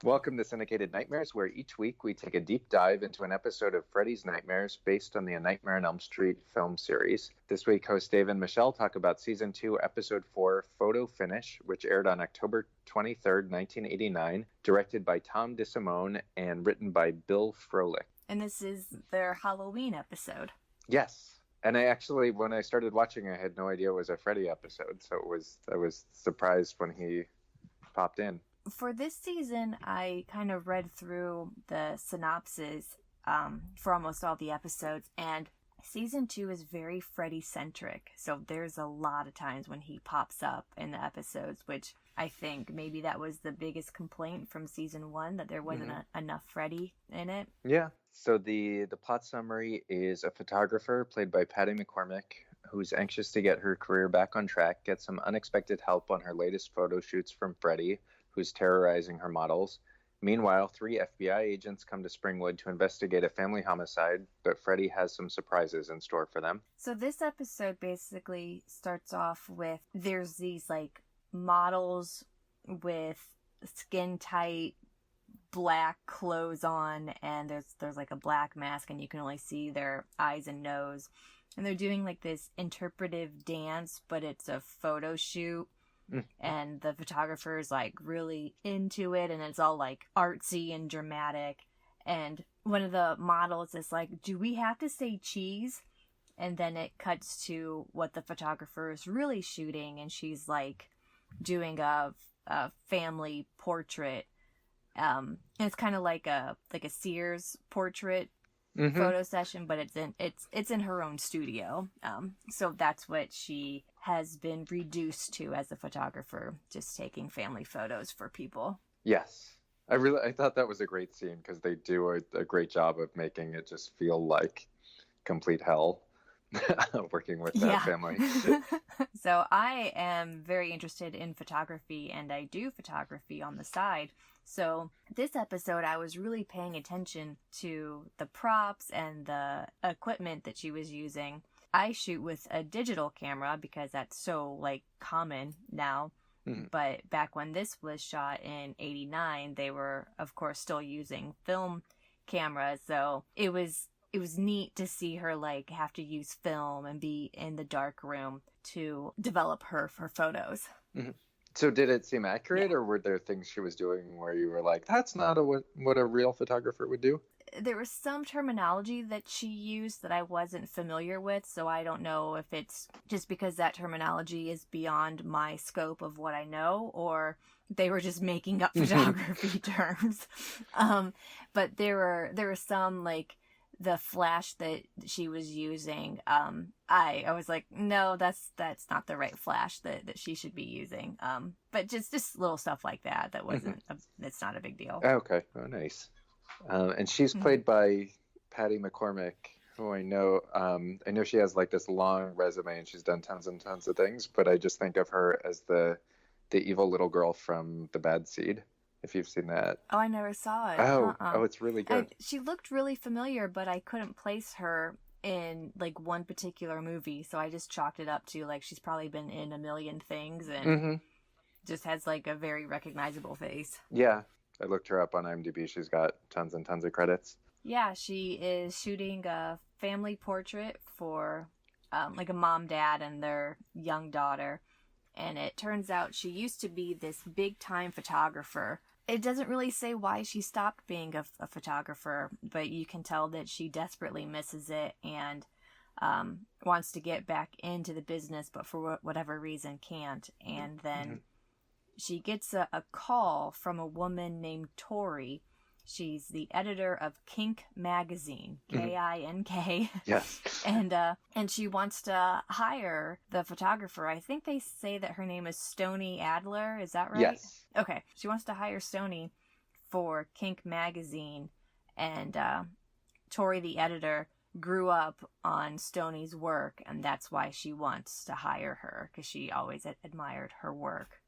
Welcome to Syndicated Nightmares, where each week we take a deep dive into an episode of Freddy's Nightmares based on the Nightmare on Elm Street film series. This week, hosts Dave and Michelle talk about Season 2, Episode 4, Photo Finish, which aired on October 23rd, 1989, directed by Tom DeSimone and written by Bill Froelich. And this is their Halloween episode. Yes. And when I started watching, I had no idea it was a Freddy episode, so I was surprised when he popped in. For this season, I kind of read through the synopsis for almost all the episodes, and Season 2 is very Freddy-centric, so there's a lot of times when he pops up in the episodes, which I think maybe that was the biggest complaint from Season 1, that there wasn't enough Freddy in it. Yeah, so the plot summary is a photographer, played by Patty McCormick, who's anxious to get her career back on track, gets some unexpected help on her latest photo shoots from Freddy, who's terrorizing her models. Meanwhile, 3 FBI agents come to Springwood to investigate a family homicide, but Freddy has some surprises in store for them. So this episode basically starts off with, there's these models with skin-tight black clothes on, and there's a black mask, and you can only see their eyes and nose. And they're doing this interpretive dance, but it's a photo shoot. And the photographer is really into it, and it's all artsy and dramatic. And one of the models is do we have to say cheese? And then it cuts to what the photographer is really shooting, and she's doing a family portrait. And it's kind of like a Sears portrait photo session, but it's in her own studio. So that's what she has been reduced to as a photographer, just taking family photos for people. Yes. I thought that was a great scene because they do a great job of making it just feel like complete hell working with that family. So I am very interested in photography, and I do photography on the side. So this episode, I was really paying attention to the props and the equipment that she was using. I shoot with a digital camera because that's so common now. But back when this was shot in 89, they were of course still using film cameras. So it was neat to see her have to use film and be in the dark room to develop her photos. So did it seem accurate, or were there things she was doing where you were like, that's not what a real photographer would do? There was some terminology that she used that I wasn't familiar with, so I don't know if it's just because that terminology is beyond my scope of what I know, or they were just making up photography terms. But there were some the flash that she was using, I was like, no, that's not the right flash that she should be using. But just little stuff like that wasn't, it's not a big deal. Okay. Oh, nice. And she's played by Patty McCormick, who I know she has this long resume and she's done tons and tons of things, but I just think of her as the evil little girl from The Bad Seed. If you've seen that. Oh, I never saw it. Oh, it's really good. She looked really familiar, but I couldn't place her in one particular movie, so I just chalked it up to she's probably been in a million things and just has a very recognizable face. Yeah, I looked her up on IMDb. She's got tons and tons of credits. Yeah, she is shooting a family portrait for a mom, dad, and their young daughter. And it turns out she used to be this big-time photographer. It doesn't really say why she stopped being a photographer, but you can tell that she desperately misses it and wants to get back into the business, but for whatever reason can't. And then she gets a call from a woman named Tori. She's the editor of Kink magazine, Kink. Yes. And she wants to hire the photographer. I think they say that her name is Stoney Adler. Is that right? Yes. Okay. She wants to hire Stoney for Kink magazine. And Tori, the editor, grew up on Stoney's work, and that's why she wants to hire her, because she always admired her work.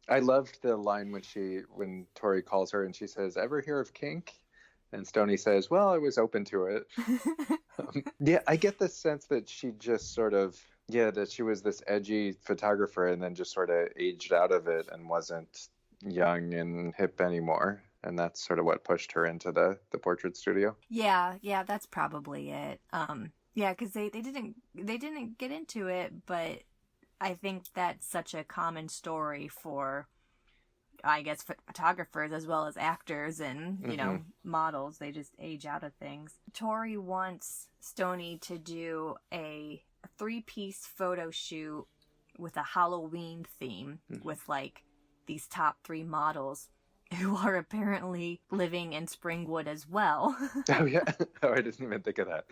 I loved the line when Tori calls her and she says, "Ever hear of kink?" And Stoney says, "Well, I was open to it." Yeah, I get the sense that she just that she was this edgy photographer and then just sort of aged out of it and wasn't young and hip anymore. and that's sort of what pushed her into the portrait studio. Yeah, that's probably it. Yeah, because they didn't get into it, but I think that's such a common story for, I guess, photographers as well as actors and, you know, models. They just age out of things. Tori wants Stoney to do a 3-piece photo shoot with a Halloween theme with, like, these top 3 models who are apparently living in Springwood as well. Oh, yeah. Oh, I didn't even think of that.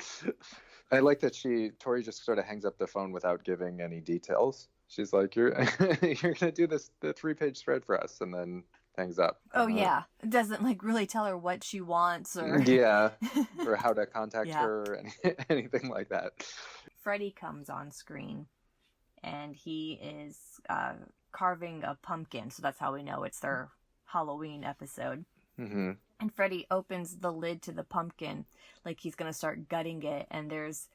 I like that Tori just sort of hangs up the phone without giving any details. She's like, you're going to do the 3-page spread for us, and then hangs up. Oh, yeah. It doesn't, like, really tell her what she wants or... Yeah, or how to contact her or anything like that. Freddy comes on screen, and he is carving a pumpkin, so that's how we know it's their Halloween episode. Mm-hmm. And Freddy opens the lid to the pumpkin like he's gonna start gutting it, and there's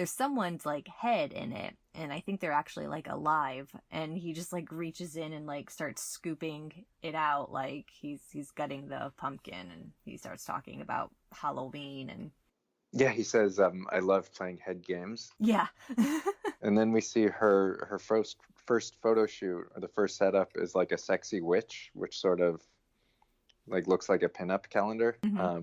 someone's like head in it, and I think they're actually like alive, and he just like reaches in and like starts scooping it out like he's gutting the pumpkin, and he starts talking about Halloween. And yeah, he says, I love playing head games. Yeah. And then we see her first photo shoot, or the first setup, is like a sexy witch, which sort of like looks like a pinup calendar,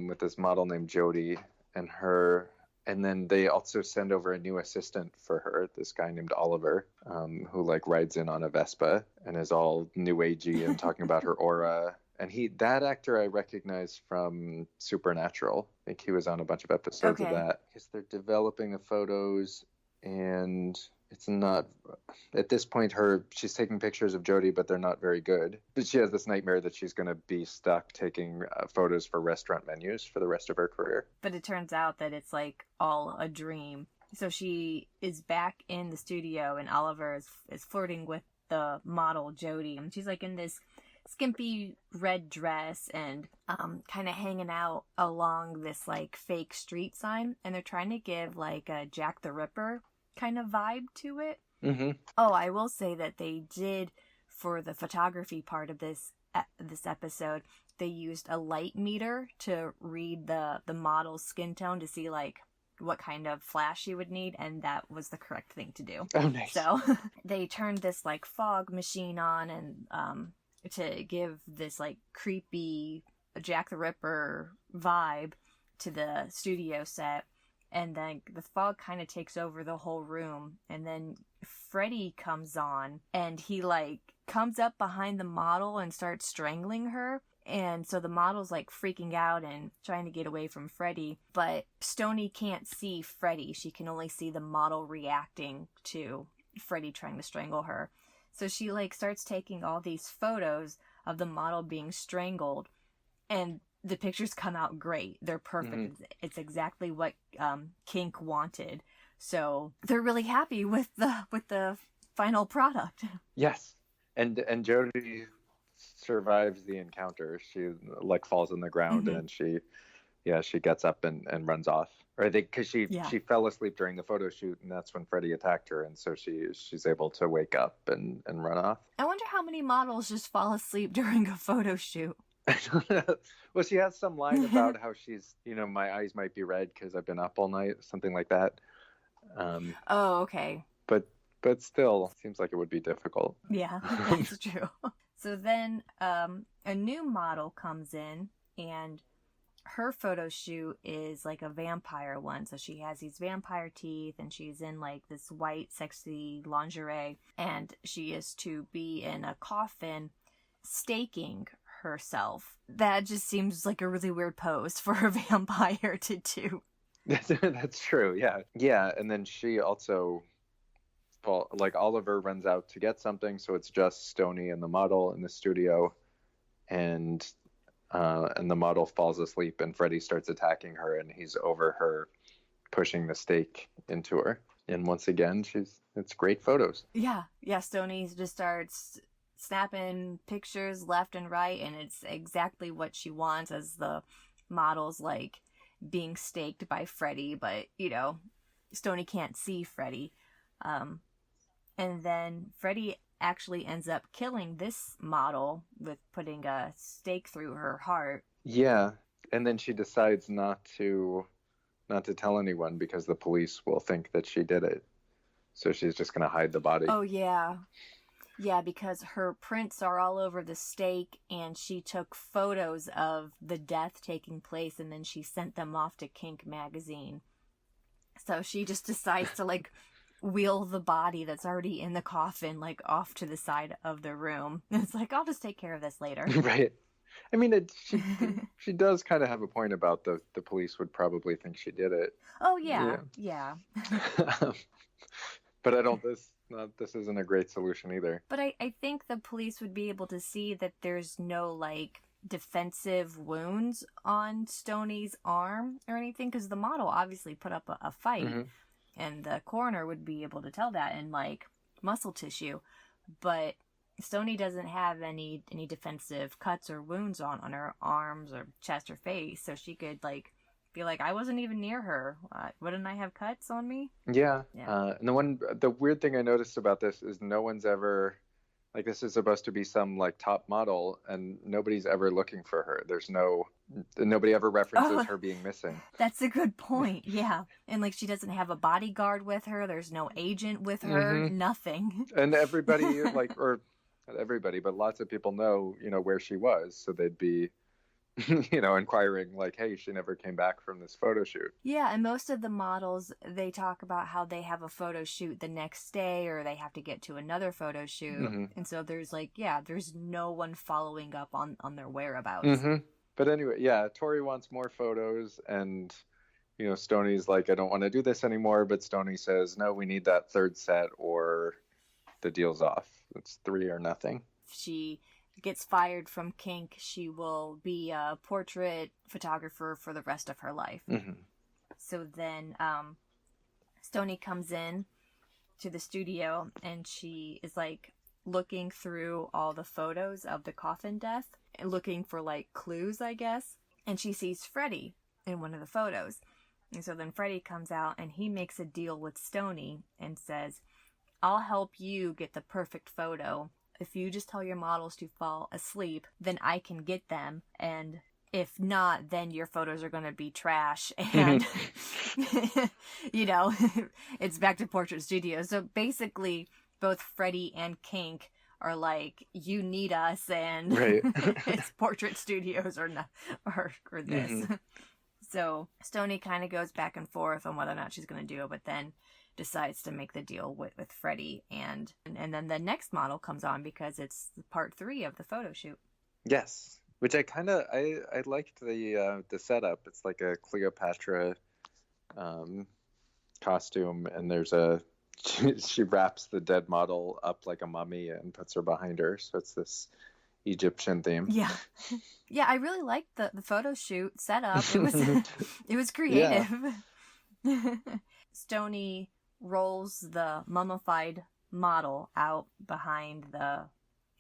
with this model named Jody and then they also send over a new assistant for her, this guy named Oliver, who like rides in on a Vespa and is all new agey and talking about her aura. And that actor I recognize from Supernatural. I think he was on a bunch of episodes of that. Because they're developing the photos, and it's not, at this point, she's taking pictures of Jody, but they're not very good. But she has this nightmare that she's going to be stuck taking photos for restaurant menus for the rest of her career. But it turns out that it's like all a dream. So she is back in the studio, and Oliver is flirting with the model Jody, and she's like in this skimpy red dress and kind of hanging out along this like fake street sign, and they're trying to give like a Jack the Ripper kind of vibe to it. Oh, I will say that they did, for the photography part of this episode, they used a light meter to read the model's skin tone to see like what kind of flash you would need, and that was the correct thing to do. Oh, nice. So they turned this like fog machine on, and to give this like creepy Jack the Ripper vibe to the studio set. And then the fog kind of takes over the whole room. And then Freddy comes on, and he like comes up behind the model and starts strangling her. And so the model's like freaking out and trying to get away from Freddy. But Stoney can't see Freddy. She can only see the model reacting to Freddy trying to strangle her. So she like starts taking all these photos of the model being strangled, and the pictures come out great. They're perfect. It's exactly what Kink wanted. So they're really happy with the final product. Yes, and Jody survives the encounter. She like falls on the ground, and she gets up and runs off. Or I think because she fell asleep during the photo shoot, and that's when Freddy attacked her, and so she's able to wake up and run off. I wonder how many models just fall asleep during a photo shoot. Well, she has some line about how she's, my eyes might be red because I've been up all night, something like that. Oh, okay. But still, seems like it would be difficult. Yeah, that's true. So then a new model comes in, and her photo shoot is like a vampire one. So she has these vampire teeth, and she's in like this white, sexy lingerie, and she is to be in a coffin staking herself. That just seems like a really weird pose for a vampire to do. That's true. Yeah. And then she also, like, Oliver runs out to get something, so it's just Stoney and the model in the studio, and the model falls asleep, and Freddy starts attacking her, and he's over her, pushing the stake into her. And once again, it's great photos. Yeah. Stoney just starts snapping pictures left and right, and it's exactly what she wants, as the model's like being staked by Freddy, but Stoney can't see Freddy. And then Freddy actually ends up killing this model with putting a stake through her heart. Yeah, and then she decides not to tell anyone because the police will think that she did it. So she's just gonna hide the body. Oh, yeah. Yeah, because her prints are all over the stake, and she took photos of the death taking place, and then she sent them off to Kink magazine. So she just decides to, like, wheel the body that's already in the coffin, like, off to the side of the room. It's like, I'll just take care of this later. Right. I mean, she does kind of have a point about the police would probably think she did it. Oh, yeah. Yeah. But I don't. This isn't a great solution either. But I think the police would be able to see that there's no, like, defensive wounds on Stoney's arm or anything, because the model obviously put up a fight, Mm-hmm. and the coroner would be able to tell that in, like, muscle tissue. But Stoney doesn't have any defensive cuts or wounds on her arms or chest or face, so she could, like, be like, I wasn't even near her. Wouldn't I have cuts on me? Yeah. And the weird thing I noticed about this is no one's ever, like, this is supposed to be some, like, top model, and nobody's ever looking for her. Nobody ever references her being missing. That's a good point. Yeah. And, like, she doesn't have a bodyguard with her. There's no agent with her. Mm-hmm. Nothing. And everybody, like, or not everybody, but lots of people know, where she was. So they'd be, inquiring, like, hey, she never came back from this photo shoot. Yeah, and most of the models, they talk about how they have a photo shoot the next day, or they have to get to another photo shoot. Mm-hmm. And so there's, like, there's no one following up on their whereabouts. Mm-hmm. But anyway, Tori wants more photos, and, Stoney's like, I don't want to do this anymore, but Stoney says, no, we need that third set or the deal's off. It's 3 or nothing. She gets fired from Kink, she will be a portrait photographer for the rest of her life. Mm-hmm. So then Stoney comes in to the studio, and she is, like, looking through all the photos of the coffin death and looking for, like, clues, I guess. And she sees Freddy in one of the photos. And so then Freddy comes out, and he makes a deal with Stoney and says, I'll help you get the perfect photo. If you just tell your models to fall asleep, then I can get them. And if not, then your photos are going to be trash. And, it's back to Portrait Studio. So basically, both Freddy and Kink are like, you need us, and right. It's Portrait Studios or this. Mm-hmm. So Stoney kind of goes back and forth on whether or not she's going to do it, but then decides to make the deal with Freddy, and then the next model comes on because it's part 3 of the photo shoot. Yes, which I liked the setup. It's like a Cleopatra costume, and there's she wraps the dead model up like a mummy and puts her behind her, so it's this Egyptian theme. Yeah, I really liked the photo shoot setup. It was creative. Yeah. Stoney rolls the mummified model out behind the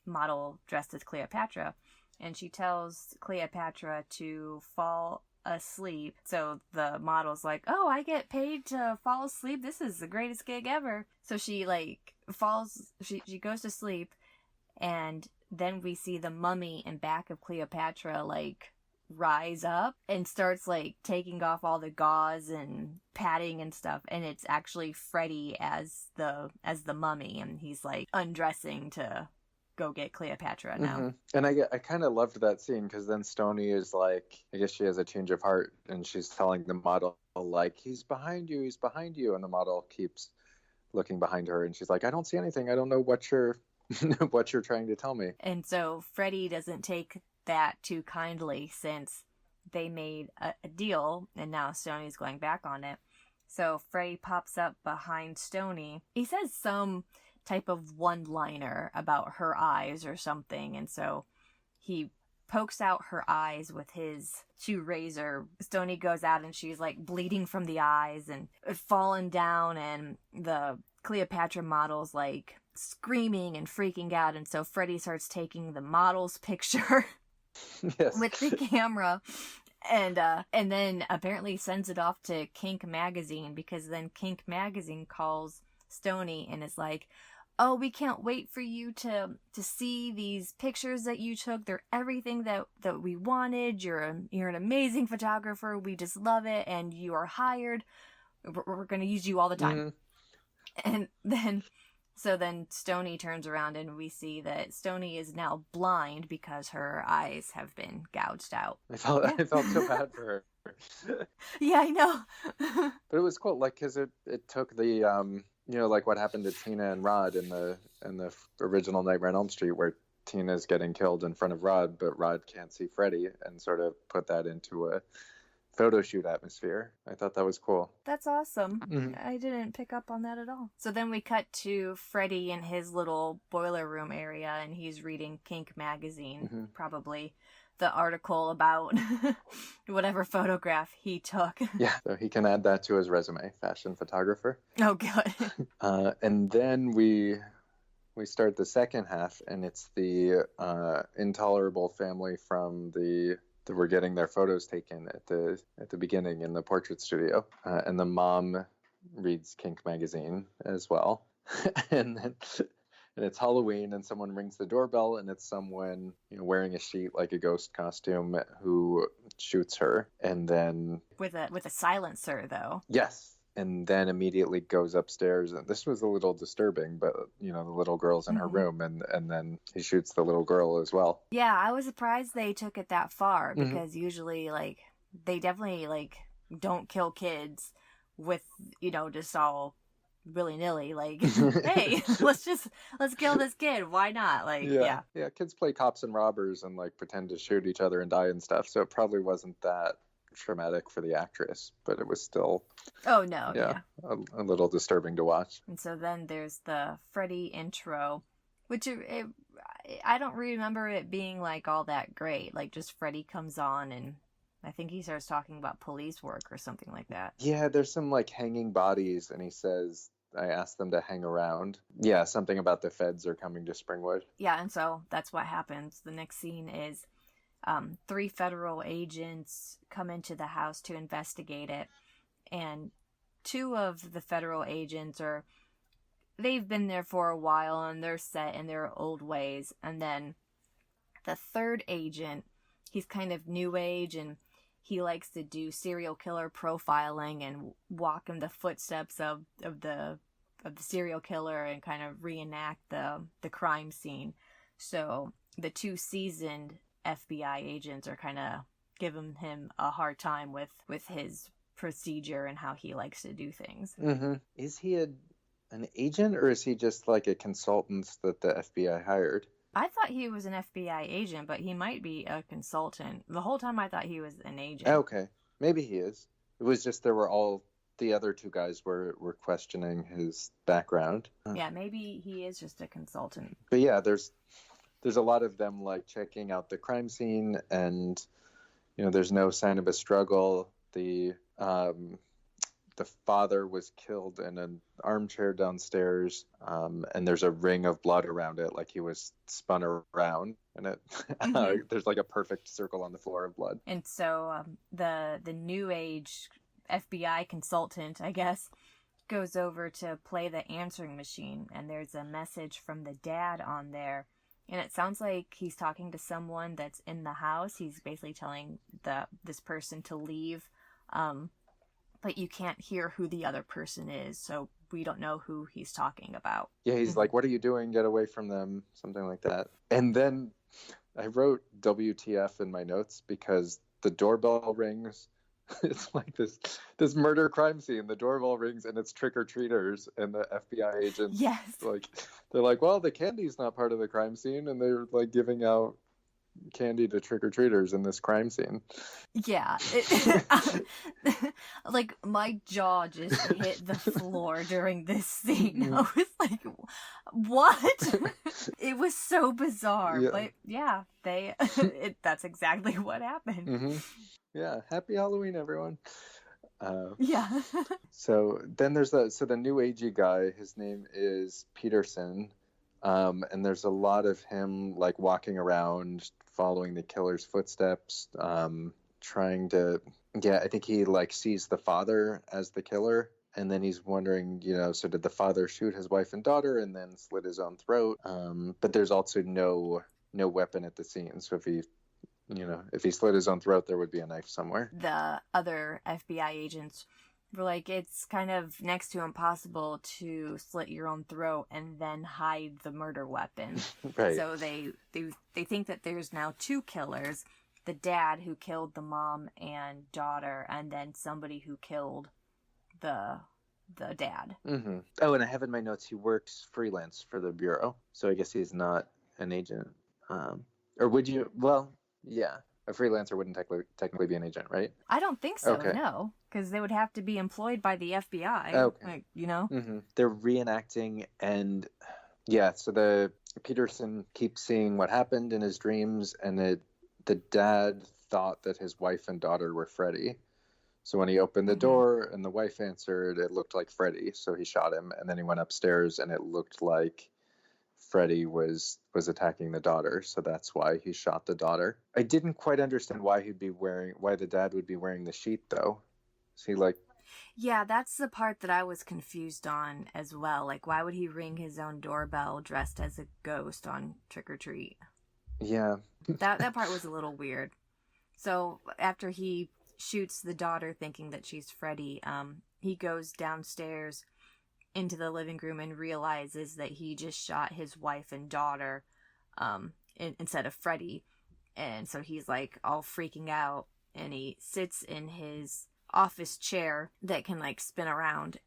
model dressed as Cleopatra, and she tells Cleopatra to fall asleep. So the model's like, oh, I get paid to fall asleep? This is the greatest gig ever. So she, like, she goes to sleep, and then we see the mummy in back of Cleopatra, like, rise up and starts, like, taking off all the gauze and padding and stuff, and it's actually Freddy as the mummy, and he's, like, undressing to go get Cleopatra now. Mm-hmm. And I kind of loved that scene, because then Stoney is like, I guess she has a change of heart, and she's telling the model, like, he's behind you, and the model keeps looking behind her, and she's like, I don't see anything, I don't know what you're what you're trying to tell me. And so Freddy doesn't take that too kindly, since they made a deal, and now Stoney's going back on it. So Freddy pops up behind Stoney. He says some type of one-liner about her eyes or something, and so he pokes out her eyes with his shoe razor. Stoney goes out, and she's, like, bleeding from the eyes and falling down, and the Cleopatra model's, like, screaming and freaking out, and so Freddy starts taking the model's picture yes. with the camera, and then apparently sends it off to Kink magazine, because then Kink magazine calls Stoney and is like, oh, we can't wait for you to see these pictures that you took. They're everything that we wanted. You're an amazing photographer. We just love it, and you are hired. We're going to use you all the time. And then Stoney turns around and we see that Stoney is now blind because her eyes have been gouged out. I felt so bad for her. Yeah, I know. But it was cool, like, because it took the you know, like what happened to Tina and Rod in the original Nightmare on Elm Street, where Tina's getting killed in front of Rod, but Rod can't see Freddy, and sort of put that into a photo shoot atmosphere. I thought that was cool. That's awesome. I didn't pick up on that at all. So then we cut to Freddy in his little boiler room area, and he's reading Kink magazine, probably the article about whatever photograph he took. Yeah, so he can add that to his resume, fashion photographer. Oh, good. And then we start the second half, and it's the intolerable family from that were getting their photos taken at the beginning in the portrait studio, and the mom reads Kink magazine as well. and it's Halloween, and someone rings the doorbell, and it's someone, you know, wearing a sheet like a ghost costume who shoots her, and then with a silencer though. Yes. And then immediately goes upstairs, and this was a little disturbing, but, you know, the little girl's in her room, and then he shoots the little girl as well. Yeah, I was surprised they took it that far, because usually, like, they definitely, like, don't kill kids with, you know, just all willy-nilly, like, hey, let's kill this kid, why not? Like, yeah, kids play cops and robbers and, like, pretend to shoot each other and die and stuff, so it probably wasn't that traumatic for the actress, but it was still a little disturbing to watch. And so then there's the Freddy intro, which I don't remember it being like all that great. Like, just Freddy comes on and I think he starts talking about police work or something like that. Yeah, there's some like hanging bodies, and he says, I asked them to hang around. Yeah, something about the feds are coming to Springwood. Yeah, and so that's what happens. The next scene is 3 federal agents come into the house to investigate it, and 2 of the federal agents they've been there for a while and they're set in their old ways, and then the 3rd agent, he's kind of new age, and he likes to do serial killer profiling and walk in the footsteps of the serial killer and kind of reenact the crime scene. So the 2 seasoned FBI agents are kind of giving him a hard time with his procedure and how he likes to do things. Is he an agent, or is he just like a consultant that the FBI hired? I thought he was an FBI agent, but he might be a consultant. The whole time I thought he was an agent. Okay, maybe he is. It was just the other 2 guys were questioning his background. Yeah, maybe he is just a consultant. But yeah, there's a lot of them like checking out the crime scene, and, you know, there's no sign of a struggle. The father was killed in an armchair downstairs, and there's a ring of blood around it, like he was spun around, and it there's like a perfect circle on the floor of blood. And so the new age FBI consultant, I guess, goes over to play the answering machine, and there's a message from the dad on there. And it sounds like he's talking to someone that's in the house. He's basically telling this person to leave, but you can't hear who the other person is, so we don't know who he's talking about. Yeah, he's like, what are you doing? Get away from them, something like that. And then I wrote WTF in my notes because the doorbell rings. It's like this murder crime scene. The doorbell rings and it's trick-or-treaters, and the FBI agents, yes, like, they're like, well, the candy's not part of the crime scene, and they're like giving out candy to trick-or-treaters in this crime scene. Yeah. Like, my jaw just hit the floor during this scene. I was like, what? It was so bizarre. Yeah. But yeah, that's exactly what happened. Yeah, happy Halloween, everyone. Yeah. So then there's the new agey guy. His name is Peterson, and there's a lot of him like walking around, following the killer's footsteps, trying to. Yeah, I think he like sees the father as the killer, And then he's wondering, so did the father shoot his wife and daughter and then slit his own throat? But there's also no weapon at the scene. So if he slit his own throat, there would be a knife somewhere. The other FBI agents were like, it's kind of next to impossible to slit your own throat and then hide the murder weapon. Right. So they think that there's now two killers, the dad who killed the mom and daughter, and then somebody who killed the dad. Mm-hmm. Oh, and I have in my notes he works freelance for the Bureau, so I guess he's not an agent. Or would you? Well, yeah, a freelancer wouldn't technically be an agent, right? I don't think so. Okay. No, because they would have to be employed by the FBI. Okay. Mm-hmm. They're reenacting, and yeah, so the Peterson keeps seeing what happened in his dreams, and the dad thought that his wife and daughter were Freddy. So when he opened the door and the wife answered, it looked like Freddy. So he shot him, and then he went upstairs, and it looked like Freddy was attacking the daughter. So that's why he shot the daughter. I didn't quite understand why the dad would be wearing the sheet, though. Is he like? Yeah, that's the part that I was confused on as well. Like, why would he ring his own doorbell dressed as a ghost on Trick or Treat? Yeah. that part was a little weird. So after he shoots the daughter thinking that she's Freddy, he goes downstairs into the living room and realizes that he just shot his wife and daughter instead of Freddy. And so he's like all freaking out, and he sits in his office chair that can like spin around,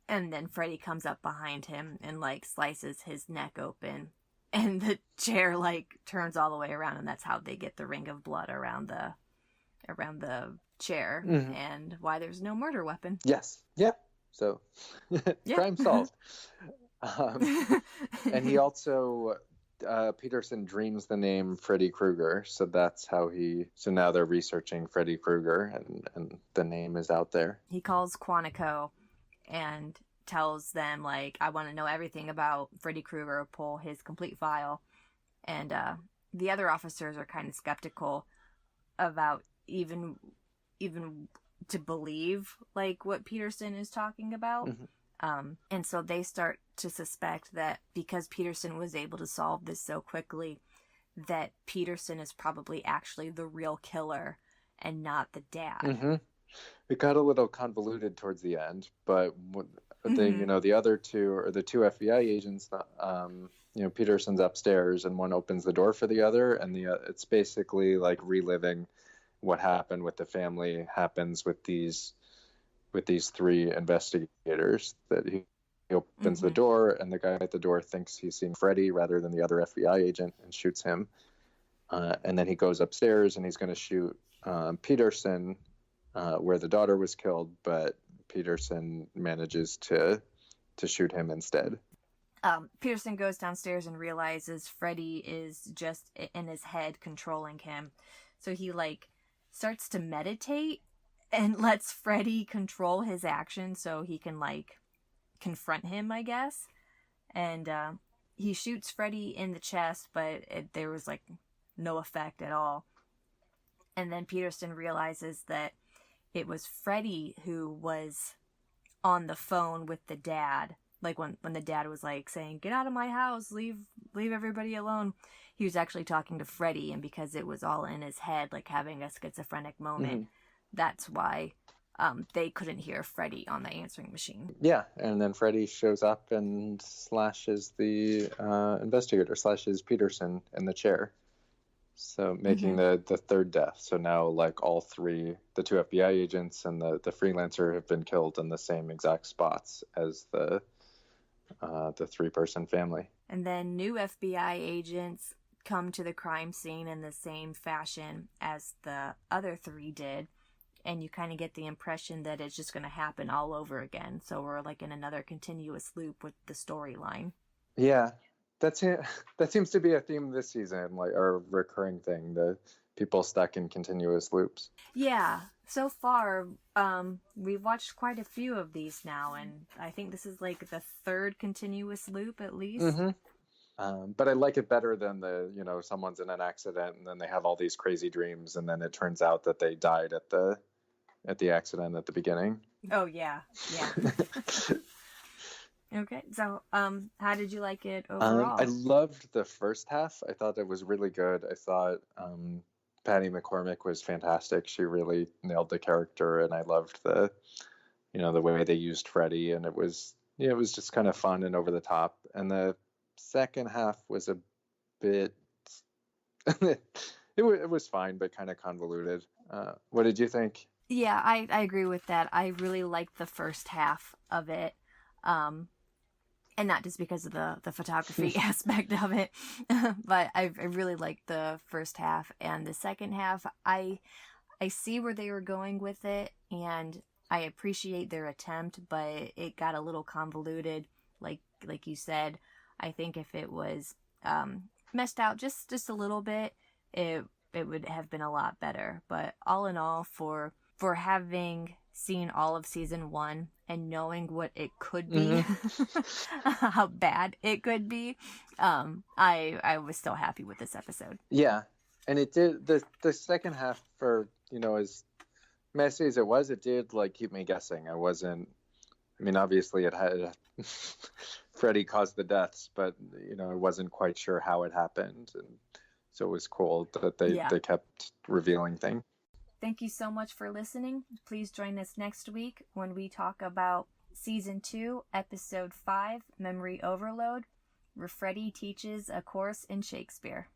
and then Freddy comes up behind him and like slices his neck open, and the chair like turns all the way around, and that's how they get the ring of blood around the chair. And why there's no murder weapon. Yes. Yep. So crime solved. And he also Peterson dreams the name Freddy Krueger, so that's how so now they're researching Freddy Krueger, and the name is out there. He calls Quantico and tells them, like, I want to know everything about Freddy Krueger, pull his complete file. And the other officers are kind of skeptical about even to believe like what Peterson is talking about. And so they start to suspect that because Peterson was able to solve this so quickly, that Peterson is probably actually the real killer and not the dad. It got a little convoluted towards the end, but the other two, or the two FBI agents, Peterson's upstairs and one opens the door for the other, and it's basically like reliving what happened with the family happens with these three investigators. That he opens the door, and the guy at the door thinks he's seeing Freddy rather than the other FBI agent, and shoots him. And then he goes upstairs and he's going to shoot Peterson where the daughter was killed, but Peterson manages to shoot him instead. Peterson goes downstairs and realizes Freddy is just in his head controlling him. So he starts to meditate and lets Freddy control his actions so he can confront him, I guess. And he shoots Freddy in the chest, but there was no effect at all. And then Peterson realizes that it was Freddy who was on the phone with the dad. When the dad was saying, "Get out of my house, leave everybody alone," he was actually talking to Freddy, and because it was all in his head, having a schizophrenic moment, that's why they couldn't hear Freddy on the answering machine. Yeah, and then Freddy shows up and slashes the investigator, slashes Peterson in the chair. So making the third death. So now all three, the two FBI agents and the freelancer, have been killed in the same exact spots as the 3-person family. And then new FBI agents come to the crime scene in the same fashion as the other three did. And you kind of get the impression that it's just going to happen all over again. So we're in another continuous loop with the storyline. Yeah. That seems to be a theme this season, or a recurring thing, the people stuck in continuous loops. Yeah, so far, we've watched quite a few of these now, and I think this is the third continuous loop at least. But I like it better than someone's in an accident and then they have all these crazy dreams and then it turns out that they died at the at the accident at the beginning. Oh yeah. Okay, so how did you like it overall? I loved the first half. I thought it was really good. I thought Patty McCormick was fantastic. She really nailed the character, and I loved the the way they used Freddy, and it was just kind of fun and over the top. And the second half was a bit it was fine, but kind of convoluted. What did you think? Yeah, I agree with that. I really liked the first half of it. And not just because of the photography aspect of it, but I really liked the first half. And the second half, I see where they were going with it, and I appreciate their attempt, but it got a little convoluted, like you said. I think if it was messed out just a little bit, it would have been a lot better. But all in all, for having seen all of season 1 and knowing what it could be, how bad it could be, I was still happy with this episode. Yeah, and it did the second half, for as messy as it was, it did keep me guessing. I mean, obviously it had Freddy caused the deaths, but I wasn't quite sure how it happened, and so it was cool that they kept revealing things. Thank you so much for listening. Please join us next week when we talk about Season 2, Episode 5, Memory Overload, where Freddy teaches a course in Shakespeare.